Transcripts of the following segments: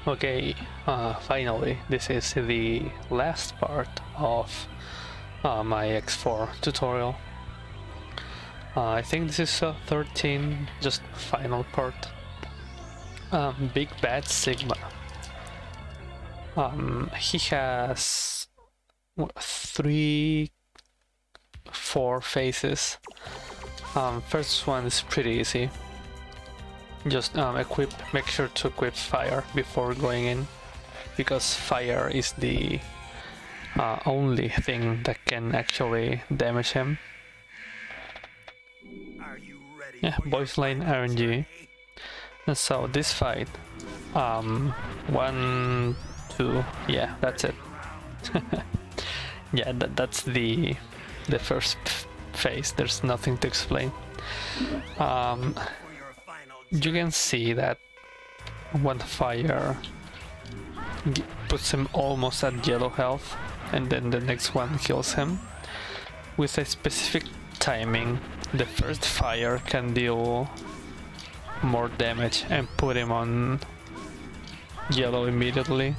Okay, finally, this is the last part of my X4 tutorial. I think this is 13, just final part. Big Bad Sigma. He has four phases. First one is pretty easy. Just make sure to equip fire before going in, because fire is the only thing that can actually damage him. Yeah, voice line RNG. And so this fight, 1, 2, yeah, that's it. Yeah, that's the first phase. There's nothing to explain. You can see that one fire puts him almost at yellow health, and then the next one kills him. With a specific timing, the first fire can deal more damage and put him on yellow immediately.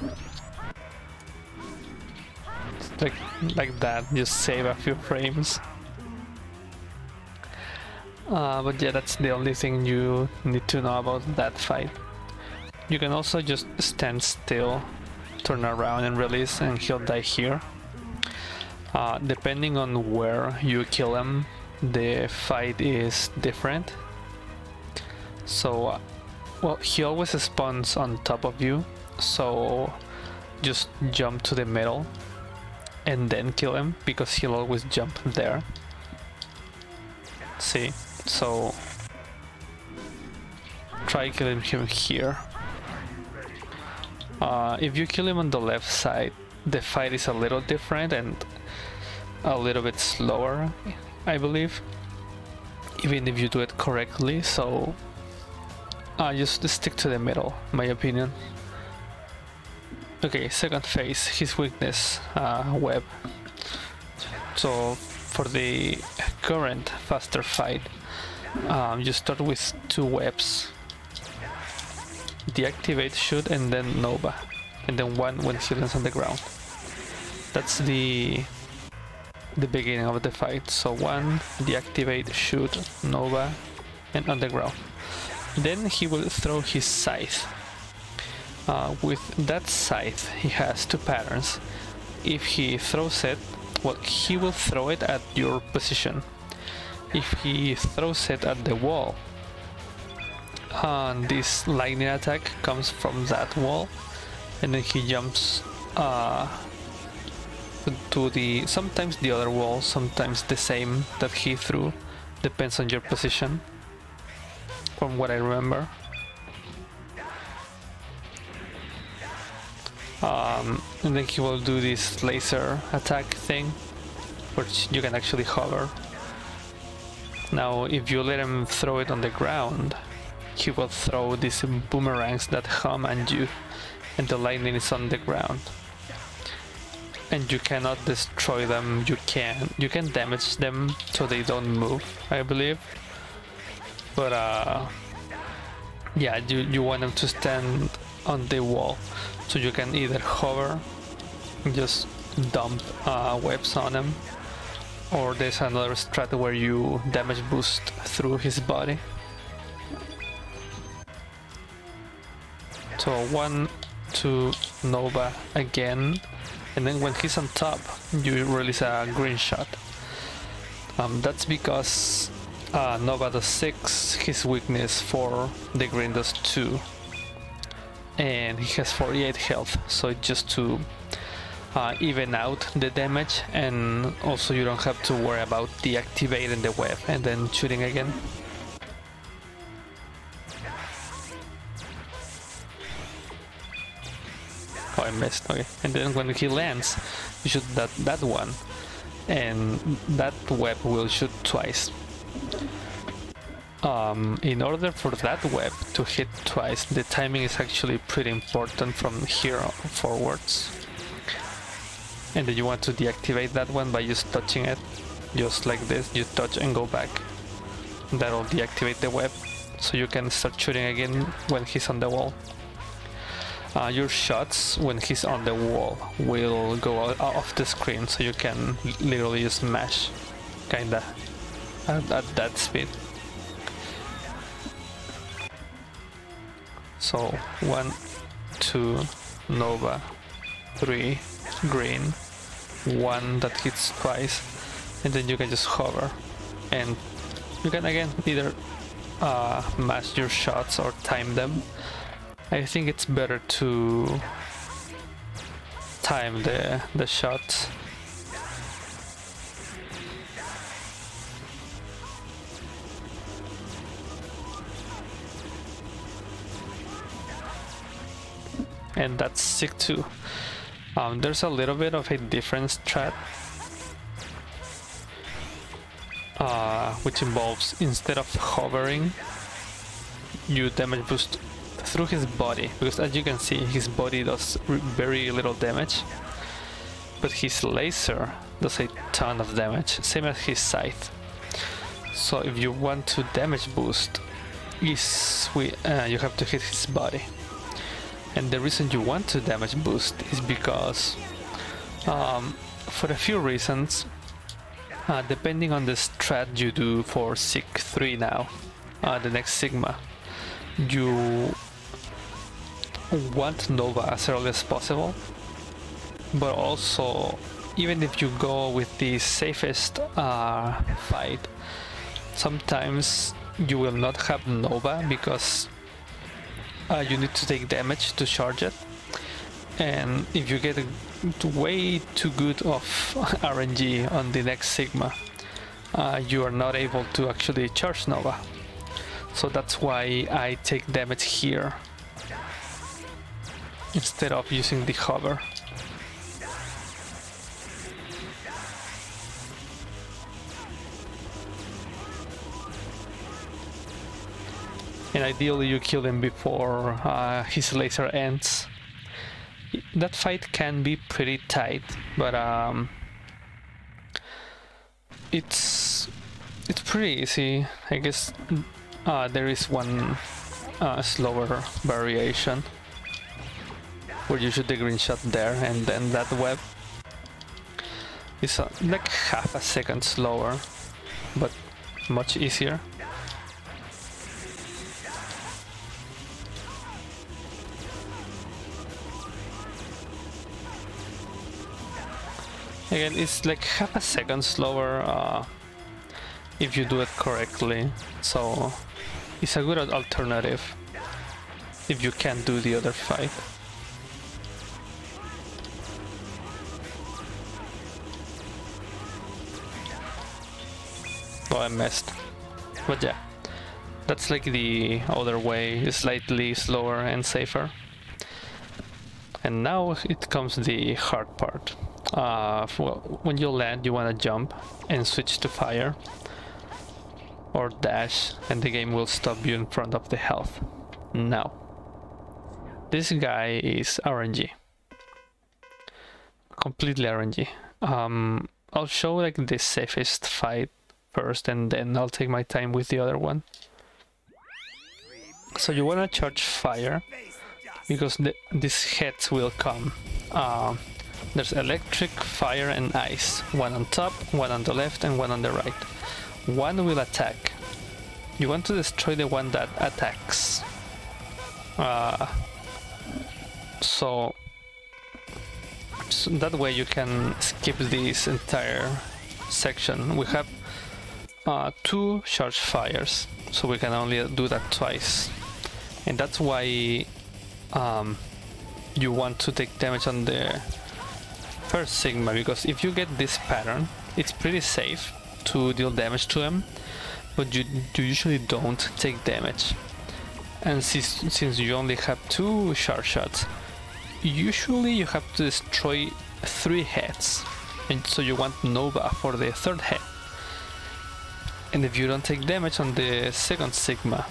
Like that, just save a few frames. But yeah, that's the only thing you need to know about that fight. You can also just stand still, turn around and release, and he'll die here. Depending on where you kill him, the fight is different. So, well, he always spawns on top of you, so just jump to the middle and then kill him, because he'll always jump there. See? So try killing him here. If you kill him on the left side, the fight is a little different and a little bit slower, I believe, even if you do it correctly. So just stick to the middle, my opinion. Okay, second phase, his weakness, web. So for the current faster fight, you start with 2 webs. Deactivate, shoot, and then Nova, and then one when he lands on the ground. That's the beginning of the fight. So 1, deactivate, shoot, Nova, and on the ground. Then he will throw his scythe. With that scythe, he has 2 patterns. If he throws it, well, he will throw it at your position. If he throws it at the wall, this lightning attack comes from that wall, and then he jumps to the sometimes the other wall, sometimes the same that he threw, depends on your position, from what I remember. And then he will do this laser attack thing, which you can actually hover. Now, if you let him throw it on the ground, he will throw these boomerangs that hum at you, and the lightning is on the ground. And you cannot destroy them. You can damage them so they don't move, I believe. But yeah, you want them to stand on the wall, so you can either hover and just dump webs on him, or there's another strat where you damage boost through his body. So 1, 2, Nova again, and then when he's on top, you release a green shot. That's because Nova does 6, his weakness 4, the green does 2, and he has 48 health, so just to even out the damage, and also you don't have to worry about deactivating the web and then shooting again. Oh, I missed. Okay, and then when he lands, you shoot that one, and that web will shoot twice. In order for that web to hit twice, the timing is actually pretty important from here forwards. And then you want to deactivate that one by just touching it, just like this. You touch and go back. That'll deactivate the web, so you can start shooting again when he's on the wall. your shots when he's on the wall will go off the screen, so you can literally just mash kinda at that speed. So 1, 2, Nova, 3, green, 1 that hits twice, and then you can just hover, and you can again either match your shots or time them. I think it's better to time the shots. And that's sick too. There's a little bit of a different strat, which involves, instead of hovering, you damage boost through his body, because as you can see, his body does very little damage, but his laser does a ton of damage, same as his scythe. So if you want to damage boost, you have to hit his body. And the reason you want to damage boost is because, for a few reasons, depending on the strat you do for Sig 3 now, the next Sigma, you want Nova as early as possible, but also, even if you go with the safest fight, sometimes you will not have Nova because you need to take damage to charge it, and if you get way too good of RNG on the next Sigma, you are not able to actually charge Nova. So that's why I take damage here instead of using the hover. And ideally you kill him before his laser ends. That fight can be pretty tight, but it's pretty easy. I guess there is one slower variation where you shoot the green shot there, and then that web is like half a second slower, but much easier. Again, it's like half a second slower if you do it correctly, so it's a good alternative if you can't do the other fight. Oh, I missed. But yeah, that's like the other way, slightly slower and safer. And now it comes the hard part. When you land, you want to jump and switch to fire or dash, and the game will stop you in front of the health. Now, this guy is RNG, completely RNG. I'll show like the safest fight first, and then I'll take my time with the other one. So you want to charge fire because these heads will come. There's electric, fire and ice. One on top, one on the left and one on the right. One will attack. You want to destroy the one that attacks. So that way you can skip this entire section. We have 2 charged fires, so we can only do that twice. And that's why you want to take damage on the first Sigma, because if you get this pattern, it's pretty safe to deal damage to him, but you usually don't take damage. And since you only have 2 sharp shots, usually you have to destroy 3 heads, and so you want Nova for the 3rd head. And if you don't take damage on the second Sigma,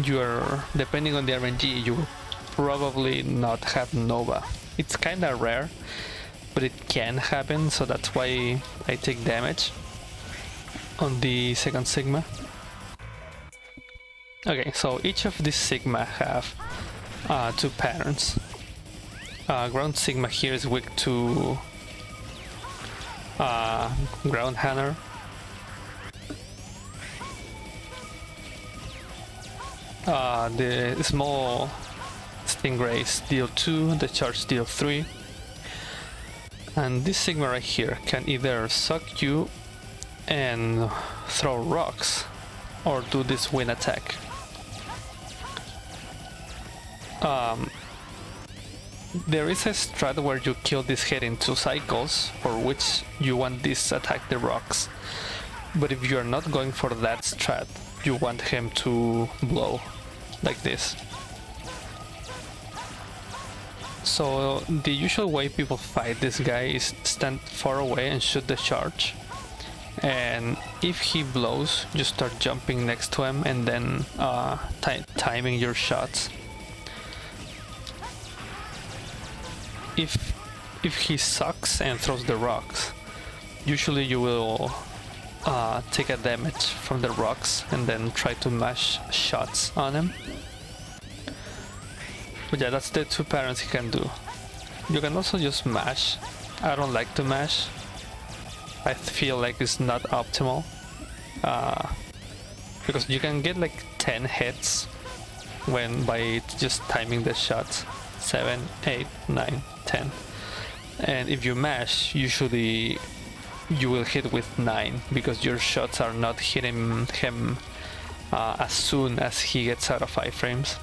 you're, depending on the RNG, you will probably not have Nova. It's kinda rare, but it can happen, so that's why I take damage on the second Sigma. Okay, so each of these Sigma have 2 patterns. Ground Sigma here is weak to Ground Hammer. The small Stingrays deal 2, the charge deal 3. And this Sigma right here can either suck you and throw rocks, or do this wind attack. There is a strat where you kill this head in 2 cycles, for which you want this attack the rocks. But if you are not going for that strat, you want him to blow like this. So the usual way people fight this guy is stand far away and shoot the charge. And if he blows, you start jumping next to him and then timing your shots. If he sucks and throws the rocks, usually you will take a damage from the rocks and then try to mash shots on him. But yeah, that's the 2 patterns he can do. You can also just mash. I don't like to mash. I feel like it's not optimal. Because you can get like 10 hits by just timing the shots. 7, 8, 9, 10. And if you mash, usually you will hit with 9 because your shots are not hitting him as soon as he gets out of iframes.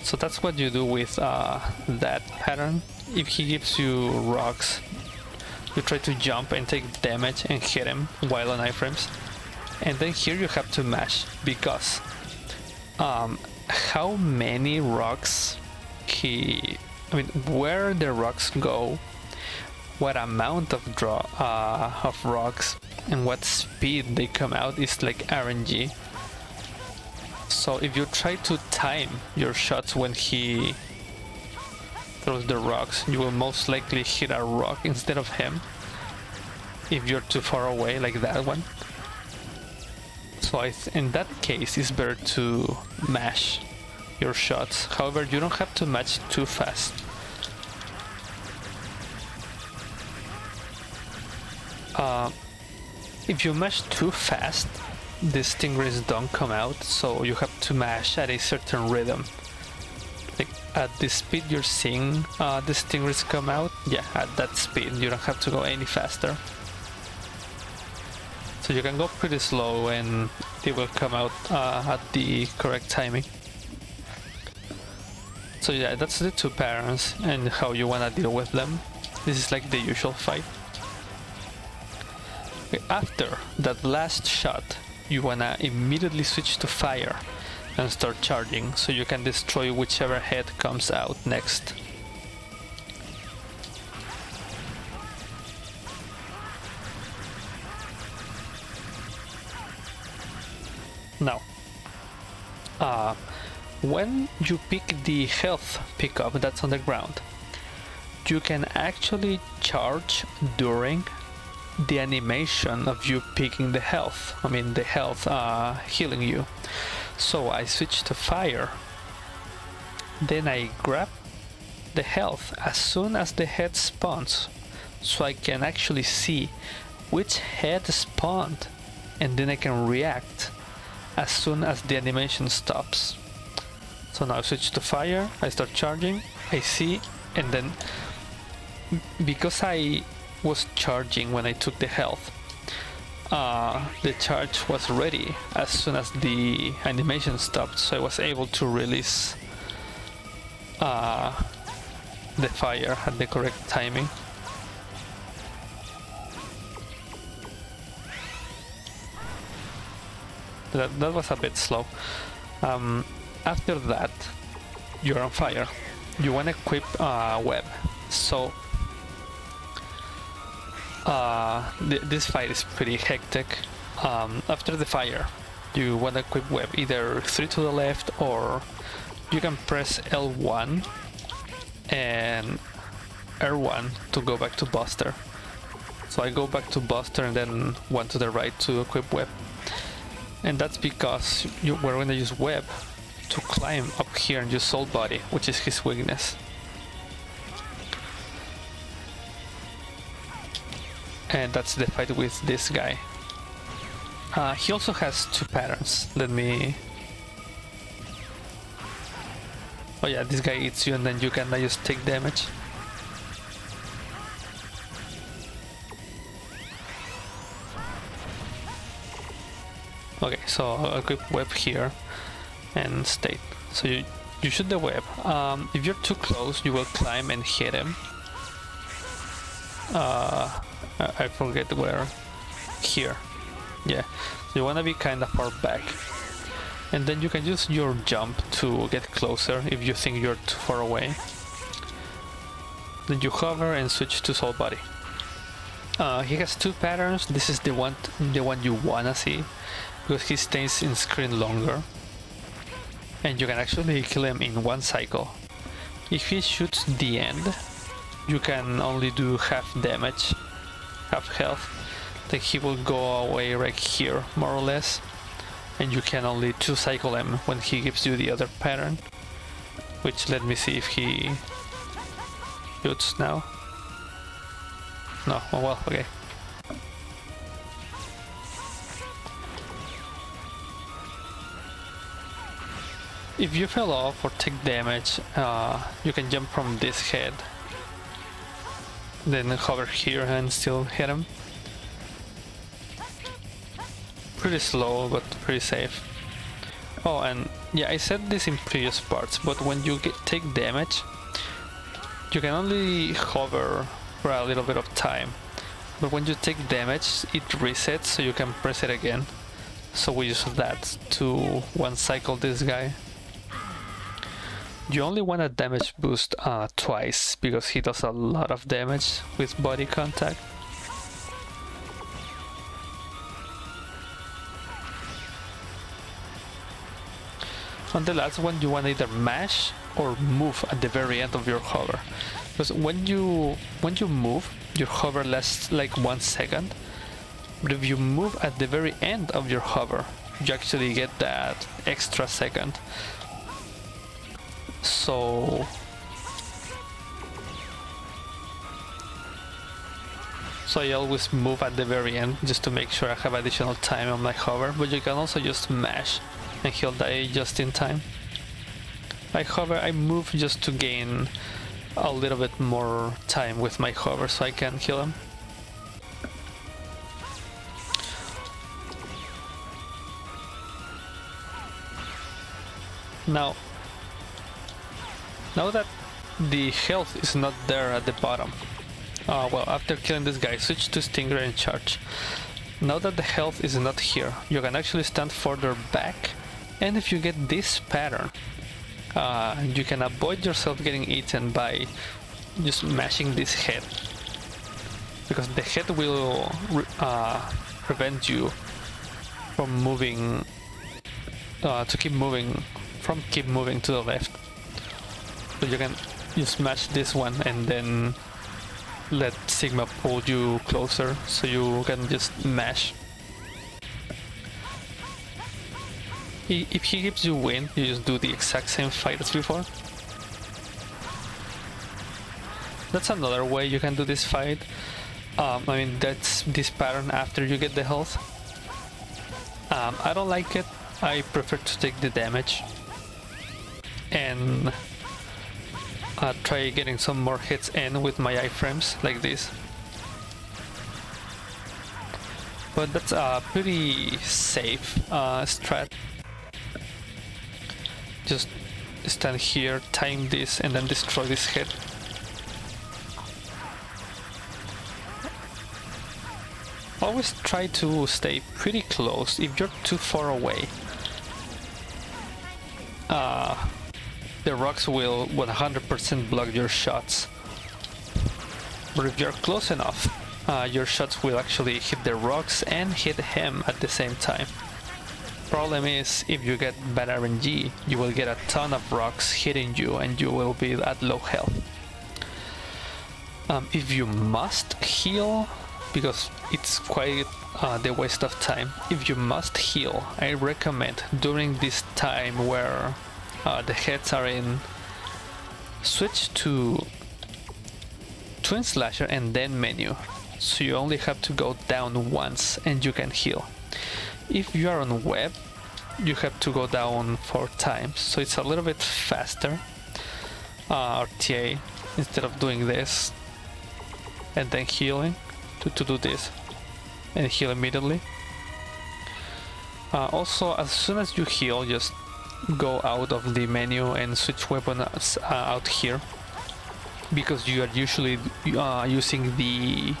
So that's what you do with that pattern. If he gives you rocks, you try to jump and take damage and hit him while on iframes. And then here you have to mash, because how many rocks where the rocks go, what amount of rocks and what speed they come out is like RNG. So if you try to time your shots when he throws the rocks, you will most likely hit a rock instead of him if you're too far away, like that one. So in that case, it's better to mash your shots. However, you don't have to match too fast. If you mash too fast, the stingrays don't come out, so you have to mash at a certain rhythm. Like at the speed you're seeing the stingrays come out, yeah, at that speed. You don't have to go any faster. So you can go pretty slow and they will come out at the correct timing. So yeah, that's the 2 patterns and how you wanna deal with them. This is like the usual fight. After that last shot, you wanna immediately switch to fire and start charging, so you can destroy whichever head comes out next. Now, when you pick the health pickup that's on the ground, you can actually charge during the animation of you picking the health. I mean the health healing you. So I switch to fire, then I grab the health as soon as the head spawns, so I can actually see which head spawned, and then I can react as soon as the animation stops. So now I switch to fire, I start charging, I see, and then because I was charging when I took the health, the charge was ready as soon as the animation stopped, so I was able to release the fire at the correct timing. That was a bit slow. After that, you're on fire. You want to equip web. So this fight is pretty hectic. After the fire, you want to equip web, either 3 to the left, or you can press L1 and R1 to go back to Buster. So I go back to Buster and then 1 to the right to equip web. And that's because we're going to use web to climb up here and use Soul Body, which is his weakness. And that's the fight with this guy. He also has two patterns. Let me... Oh yeah, this guy eats you and then you can just take damage. Okay, so I'll equip web here and state. So you shoot the web. If you're too close, you will climb and hit him. I forget where. Here. Yeah. So you want to be kind of far back. And then you can use your jump to get closer if you think you're too far away. Then you hover and switch to Soul Body. He has two patterns. This is the one you wanna see, because he stays in screen longer. And you can actually kill him in one cycle. If he shoots the end, you can only do half damage, half health. Then he will go away right here, more or less. And you can only two cycle him when he gives you the other pattern. Which, let me see if he shoots now. No, oh well, okay. If you fell off or take damage, you can jump from this head, then hover here and still hit him. Pretty slow, but pretty safe. Oh, and yeah, I said this in previous parts, but when you take damage, you can only hover for a little bit of time. But when you take damage, it resets, so you can press it again. So we use that to one cycle this guy. You only want a damage boost twice, because he does a lot of damage with body contact. On the last one, you want to either mash or move at the very end of your hover. Because when you move, your hover lasts like 1 second. But if you move at the very end of your hover, you actually get that extra second. So I always move at the very end just to make sure I have additional time on my hover, but you can also just mash and he'll die just in time. I move just to gain a little bit more time with my hover so I can kill him. Now that the health is not there at the bottom, well, after killing this guy, switch to Stingray and charge. Now that the health is not here, you can actually stand further back, and if you get this pattern, you can avoid yourself getting eaten by just mashing this head, because the head will prevent you from moving, keep moving to the left. So you can just smash this one and then let Sigma pull you closer, so you can just mash. If he gives you wind, you just do the exact same fight as before. That's another way you can do this fight. I mean, that's this pattern after you get the health. I don't like it. I prefer to take the damage and try getting some more hits in with my iframes like this. But that's a pretty safe strat. Just stand here, time this, and then destroy this hit. Always try to stay pretty close. If you're too far away, the rocks will 100% block your shots. But if you're close enough, your shots will actually hit the rocks and hit him at the same time. Problem is, if you get bad RNG, you will get a ton of rocks hitting you and you will be at low health. If you must heal, because it's quite the waste of time, if you must heal, I recommend during this time where the heads are in, switch to Twin Slasher and then menu. So you only have to go down once and you can heal. If you are on web, you have to go down 4 times, so it's a little bit faster. RTA, instead of doing this and then healing, to do this and heal immediately. Also, as soon as you heal, just go out of the menu and switch weapons out here, because you are usually using the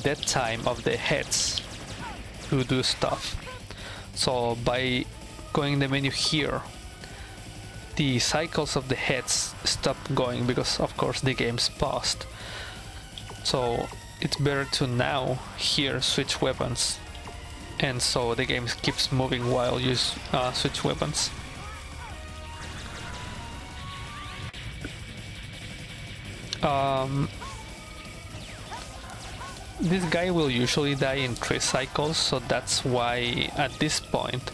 dead time of the heads to do stuff. So by going in the menu here, the cycles of the heads stop going, because of course the game's paused. So it's better to now here switch weapons, and so the game keeps moving while you switch weapons. This guy will usually die in 3 cycles, so that's why at this point,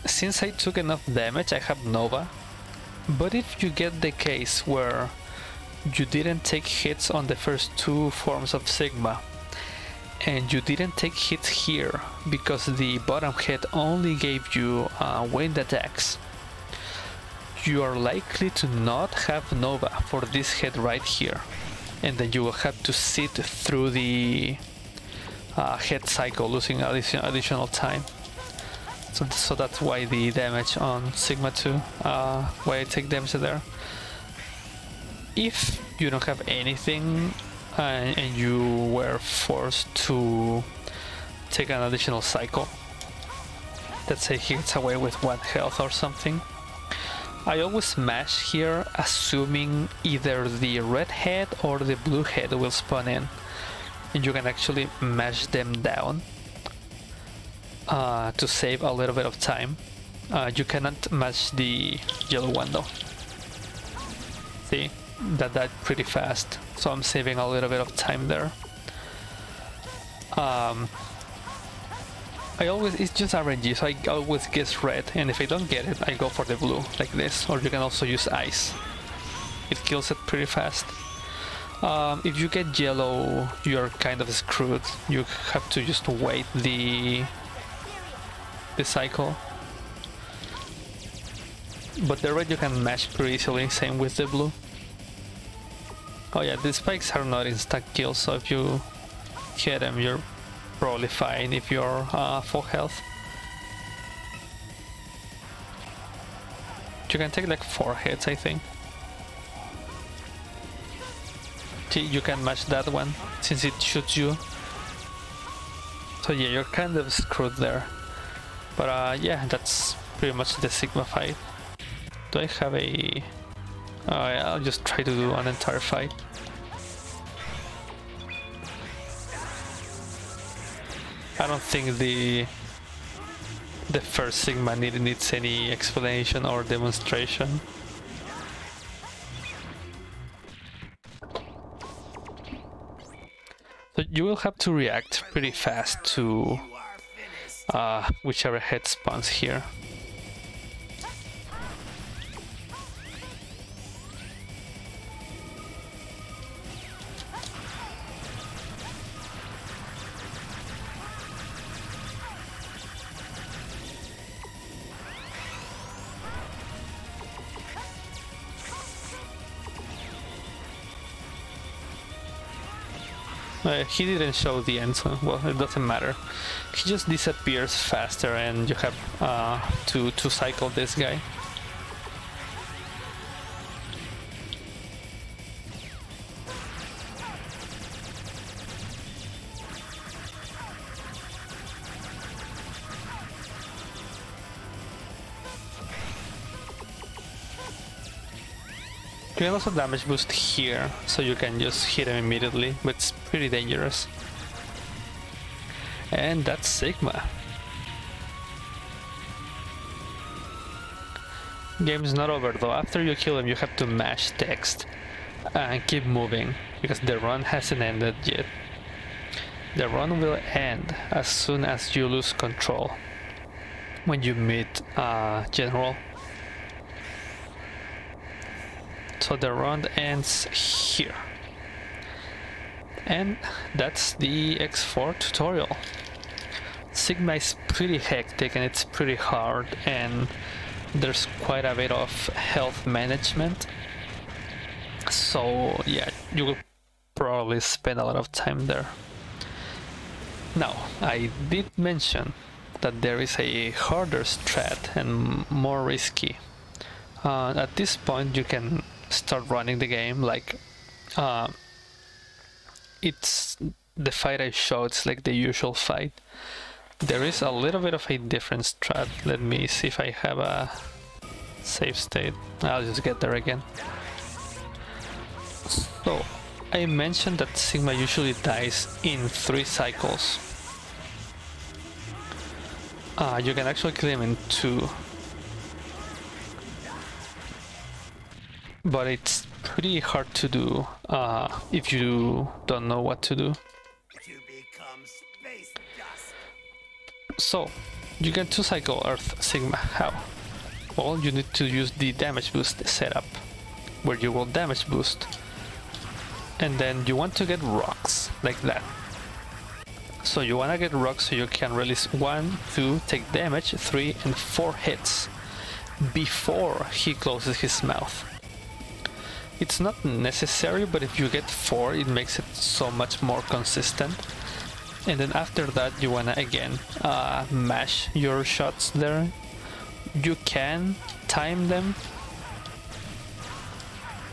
since I took enough damage, I have Nova. But if you get the case where you didn't take hits on the first 2 forms of Sigma, and you didn't take hits here because the bottom head only gave you wind attacks, you are likely to not have Nova for this head right here, and then you will have to sit through the head cycle, losing additional time. So that's why the damage on Sigma 2, why I take damage there. If you don't have anything and you were forced to take an additional cycle, let's say he gets away with 1 health or something, I always smash here, assuming either the red head or the blue head will spawn in, and you can actually mash them down to save a little bit of time. You cannot mash the yellow one though. See, that died pretty fast, so I'm saving a little bit of time there. It's just RNG, so I always guess red, and if I don't get it, I go for the blue, like this, or you can also use ice. It kills it pretty fast. If you get yellow, you're kind of screwed. You have to just wait the cycle. But the red you can mash pretty easily, same with the blue. Oh yeah, the spikes are not instant kills, so if you hit them, you're probably fine if you're full health. You can take like 4 hits, I think. You can match that one since it shoots you. So yeah, you're kind of screwed there. But yeah, that's pretty much the Sigma fight. Do I have a... Oh yeah, I'll just try to do an entire fight. I don't think the first Sigma needs any explanation or demonstration. So you will have to react pretty fast to whichever head spawns here. He didn't show the end, so well, it doesn't matter. He just disappears faster and you have to cycle this guy. You can also damage boost here, so you can just hit him immediately, but it's pretty dangerous. And that's Sigma. Game's not over though. After you kill him, you have to mash text and keep moving, because the run hasn't ended yet. The run will end as soon as you lose control, when you meet General. So the round ends here. And that's the X4 tutorial. Sigma is pretty hectic and it's pretty hard, and there's quite a bit of health management. So yeah, you will probably spend a lot of time there. Now, I did mention that there is a harder strat and more risky. At this point you can start running the game like it's the fight I showed, it's like the usual fight. There is a little bit of a different strat. Let me see if I have a save state. I'll just get there again. So, I mentioned that Sigma usually dies in 3 cycles. You can actually kill him in 2. But it's pretty hard to do if you don't know what to do. So, you can 2-cycle Earth Sigma. How? Well, you need to use the damage boost setup, where you will damage boost. And then you want to get rocks, like that. So you want to get rocks so you can release 1, 2, take damage, 3 and 4 hits before he closes his mouth. It's not necessary, but if you get 4, it makes it so much more consistent. And then after that you wanna again mash your shots there. You can time them,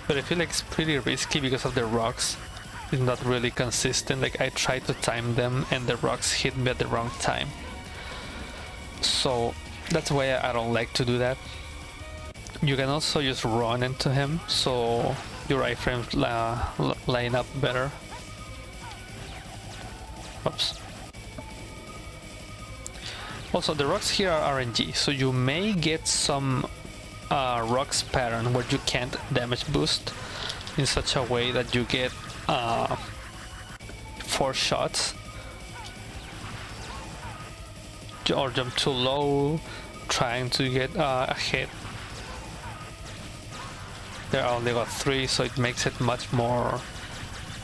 but I feel like it's pretty risky because of the rocks. It's not really consistent. Like I tried to time them and the rocks hit me at the wrong time. So that's why I don't like to do that. You can also just run into him so your iframes line up better. Oops. Also, the rocks here are RNG, so you may get some rocks pattern where you can't damage boost in such a way that you get 4 shots, or jump too low trying to get a hit. There I only got 3, so it makes it much more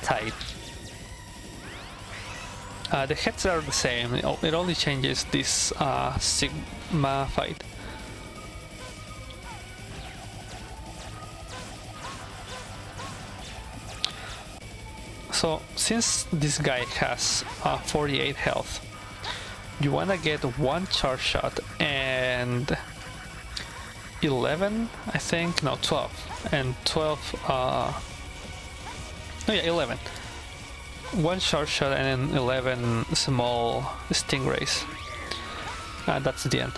tight. The heads are the same, it only changes this Sigma fight. So, since this guy has 48 health, you wanna get 1 charge shot and 11, I think, no, 12, and 12, no, yeah, 11. 1 short shot and then 11 small stingrays. That's the end.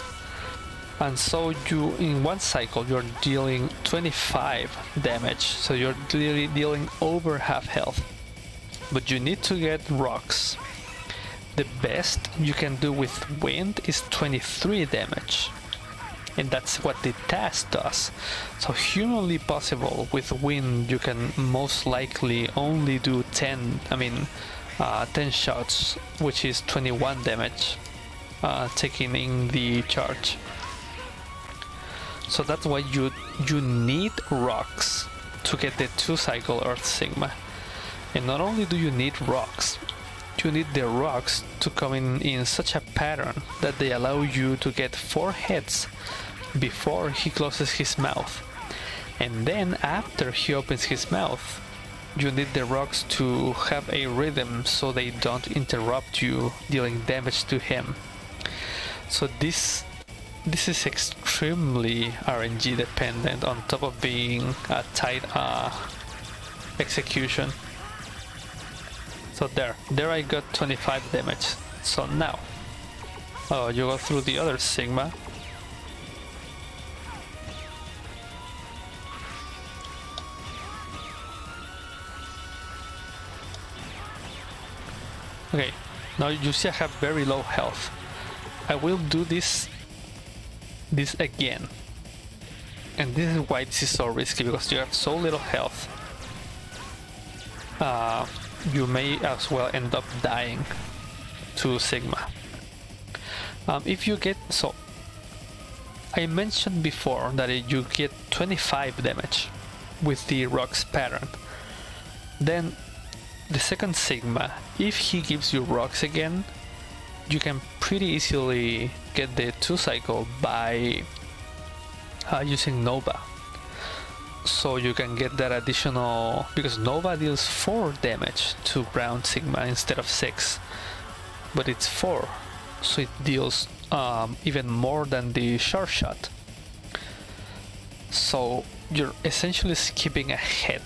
And so you, in 1 cycle, you're dealing 25 damage, so you're literally dealing over half health. But you need to get rocks. The best you can do with wind is 23 damage. And that's what the task does. So humanly possible, with wind you can most likely only do 10 shots, which is 21 damage, taking in the charge. So that's why you need rocks to get the 2-cycle Earth Sigma. And not only do you need rocks, you need the rocks to come in such a pattern that they allow you to get 4 hits before he closes his mouth. And then after he opens his mouth, you need the rocks to have a rhythm so they don't interrupt you dealing damage to him. So this is extremely RNG dependent, on top of being a tight execution. So there I got 25 damage. So now, you go through the other Sigma. Okay, now you see I have very low health. I will do this again. And this is why this is so risky, because you have so little health. You may as well end up dying to Sigma. If you get... So, I mentioned before that you get 25 damage. with the rocks pattern. Then the second Sigma, if he gives you rocks again, you can pretty easily get the 2 cycle by using Nova. So you can get that additional, because Nova deals 4 damage to ground Sigma instead of 6, but it's 4, so it deals even more than the sharp shot. So you're essentially skipping ahead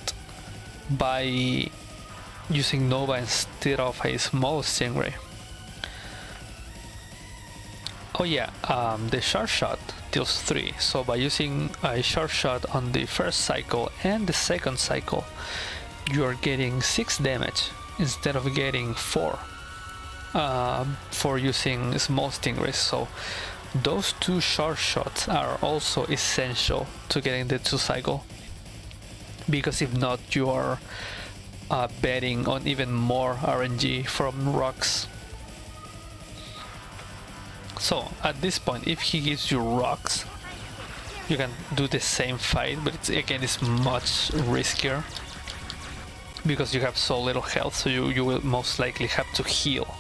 by using Nova instead of a small Stingray. Oh yeah, the sharp shot deals 3, so by using a sharp shot on the first cycle and the second cycle, you are getting 6 damage instead of getting 4 for using small Stingrays. So those 2 sharp shots are also essential to getting the 2 cycle, because if not, you are betting on even more RNG from rocks. So at this point, if he gives you rocks, you can do the same fight, but it's much riskier because you have so little health, so you will most likely have to heal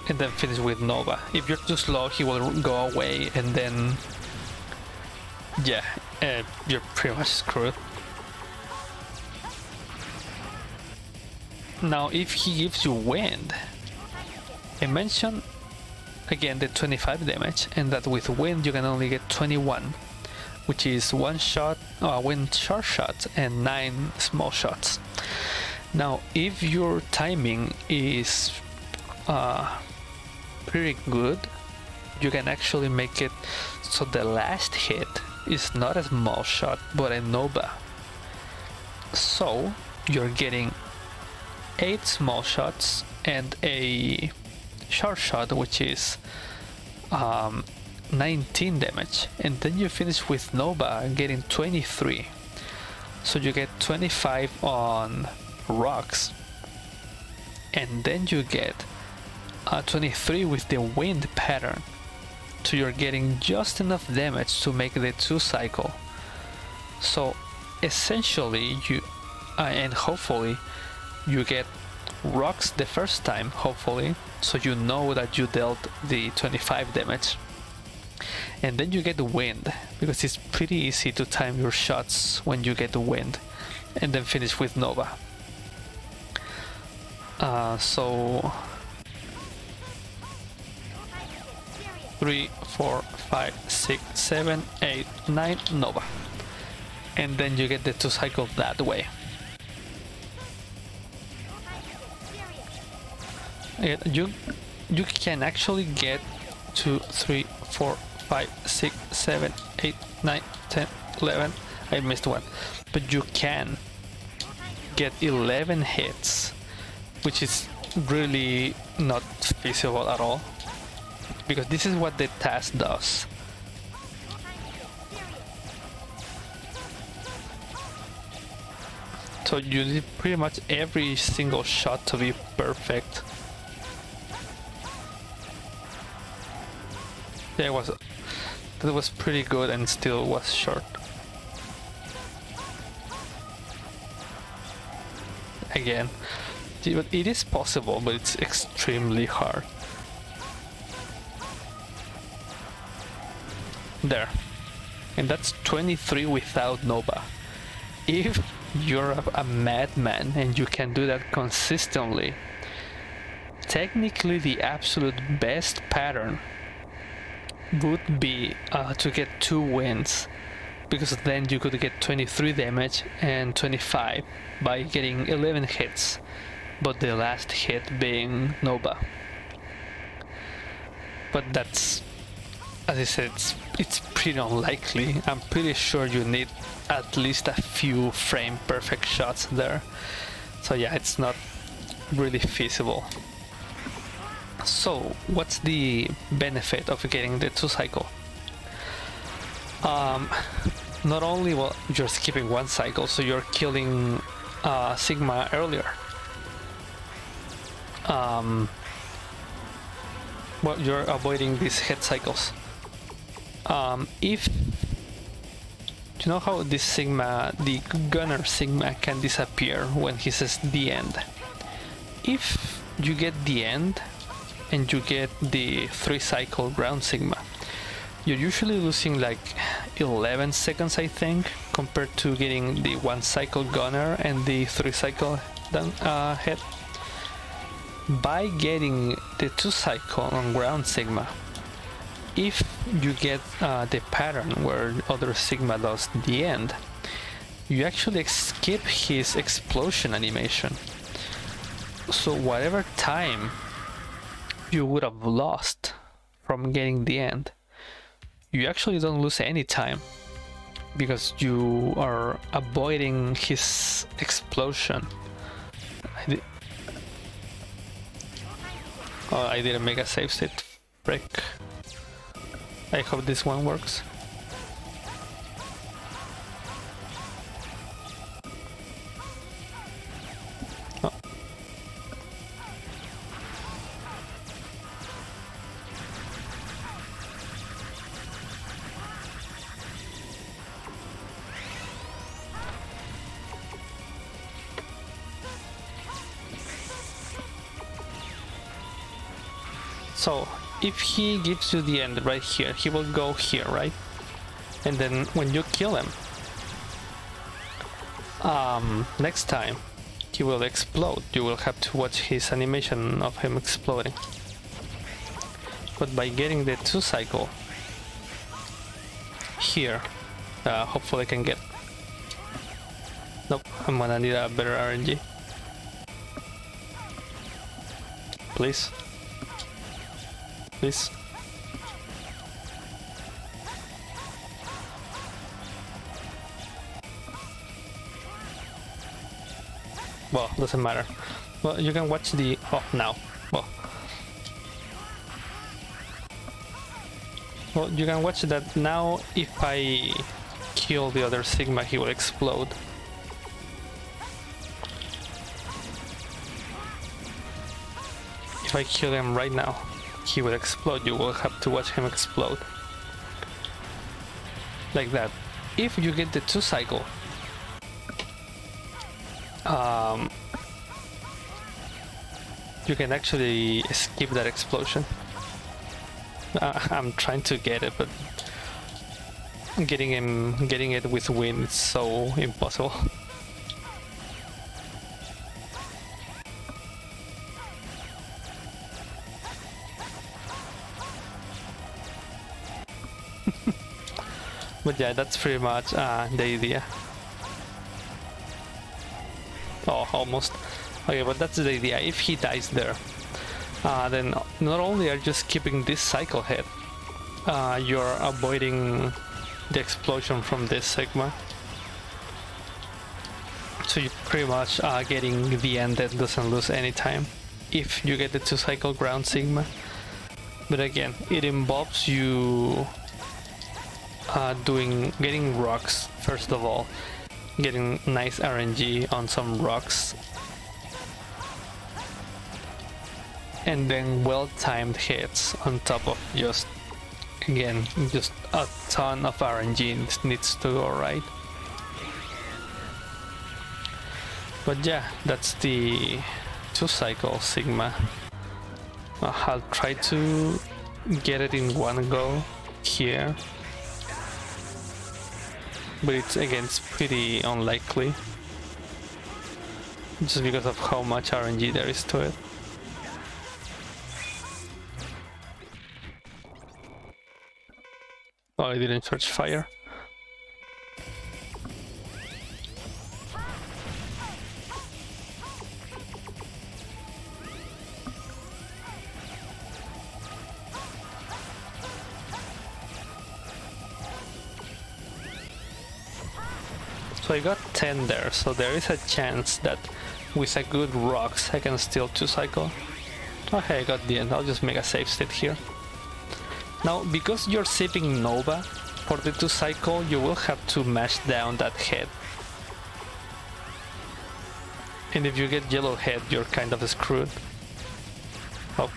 and then finish with Nova. If you're too slow, he will go away, and then yeah, you're pretty much screwed. Now if he gives you wind, I mentioned again the 25 damage, and that with wind you can only get 21, which is 1 shot, wind sharp shots and 9 small shots. Now if your timing is pretty good, you can actually make it so the last hit is not a small shot but a Nova. So you're getting 8 small shots and a sharp shot, which is 19 damage, and then you finish with Nova getting 23, so you get 25 on rocks, and then you get 23 with the wind pattern, so you're getting just enough damage to make the 2 cycle. So essentially you and hopefully you get rocks the first time, hopefully, so you know that you dealt the 25 damage, and then you get the wind, because it's pretty easy to time your shots when you get the wind, and then finish with Nova. So 3, 4, 5, 6, 7, 8, 9 Nova, and then you get the 2 cycle that way. You can actually get 2, 3, 4, 5, 6, 7, 8, 9, 10, 11. I missed one, but you can get 11 hits, which is really not feasible at all, because this is what the task does. So you need pretty much every single shot to be perfect. Yeah, that was pretty good and still was short. Again, it is possible, but it's extremely hard. There. And that's 23 without Nova. If you're a madman and you can do that consistently, technically the absolute best pattern would be to get 2 wins, because then you could get 23 damage and 25 by getting 11 hits, but the last hit being Nova. But that's, as I said, it's pretty unlikely. I'm pretty sure you need at least a few frame perfect shots there. So yeah, it's not really feasible. So what's the benefit of getting the 2 cycle? Not only, well, you're skipping 1 cycle, so you're killing Sigma earlier. Well, you're avoiding these hit cycles. If You know how this Sigma, the Gunner Sigma, can disappear when he says the end? If you get the end and you get the 3-cycle ground Sigma, you're usually losing like 11 seconds, I think, compared to getting the 1-cycle Gunner and the 3-cycle head. By getting the 2-cycle on ground Sigma, if you get the pattern where other Sigma does the end, you actually skip his explosion animation. So whatever time you would have lost from getting the end, you actually don't lose any time because you are avoiding his explosion. I didn't make a save state. Frick. I hope this one works. Oh. So, if he gives you the end right here, he will go here, right? And then when you kill him, next time he will explode. You will have to watch his animation of him exploding. But by getting the 2-cycle here, hopefully I can get... Nope, I'm gonna need a better RNG. Please. Please. Well, doesn't matter. Well, you can watch the... Oh, now. Well, you can watch that now. If I kill the other Sigma, he will explode. If I kill him right now, he will explode. You will have to watch him explode. Like that. If you get the 2-cycle, you can actually skip that explosion. I'm trying to get it, but getting it with wind is so impossible. But yeah, that's pretty much the idea. Oh, almost. Okay, but that's the idea. If he dies there, then not only are you skipping this cycle head, you're avoiding the explosion from this Sigma. So you're pretty much getting the end that doesn't lose any time if you get the 2-cycle ground Sigma. But again, it involves you getting rocks first of all, getting nice RNG on some rocks, and then well-timed hits on top of just a ton of RNG needs to go right. But yeah, that's the 2-cycle Sigma. I'll try to get it in one go here, but it's pretty unlikely just because of how much RNG there is to it. Oh, I didn't charge fire. So I got 10 there, so there is a chance that with a good rocks I can still 2-cycle. Okay, I got the end. I'll just make a save state here. Now, because you're sipping Nova for the 2-cycle, you will have to mash down that head. And if you get yellow head, you're kind of screwed. Oh.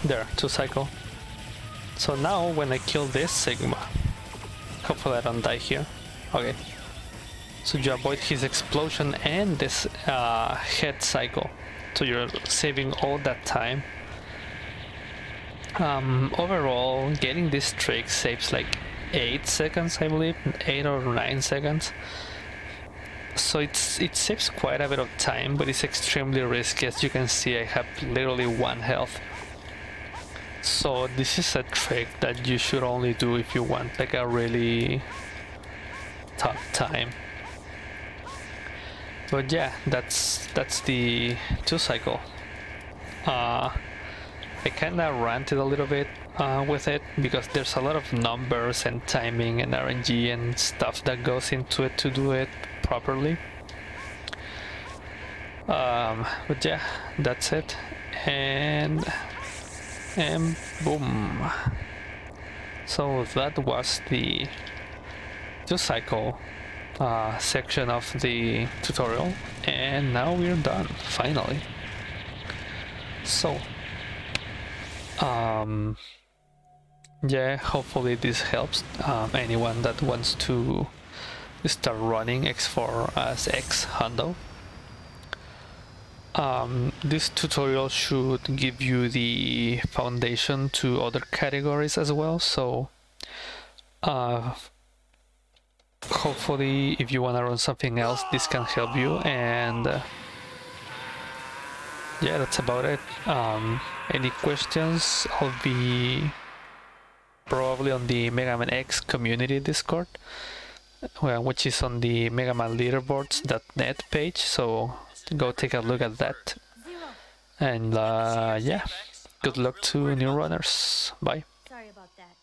There, 2 cycle. So now when I kill this Sigma, hopefully I don't die here. Okay. So you avoid his explosion and this head cycle. So you're saving all that time. Overall, getting this trick saves like 8 seconds, I believe, 8 or 9 seconds. So it saves quite a bit of time, but it's extremely risky. As you can see, I have literally 1 health. So this is a trick that you should only do if you want like a really tough time. But yeah, that's the 2 cycle. I kinda ranted a little bit with it because there's a lot of numbers and timing and RNG and stuff that goes into it to do it properly. But yeah, that's it, and boom. So that was the 2 cycle section of the tutorial, and now we're done finally. So yeah, hopefully this helps anyone that wants to start running X4 as X Hundo. This tutorial should give you the foundation to other categories as well, so hopefully if you want to run something else, this can help you. And yeah, that's about it. Any questions? I'll be probably on the Mega Man X community Discord, which is on the Mega Man leaderboards.net page, so go take a look at that. And yeah, good luck to new runners. Bye. Sorry about that.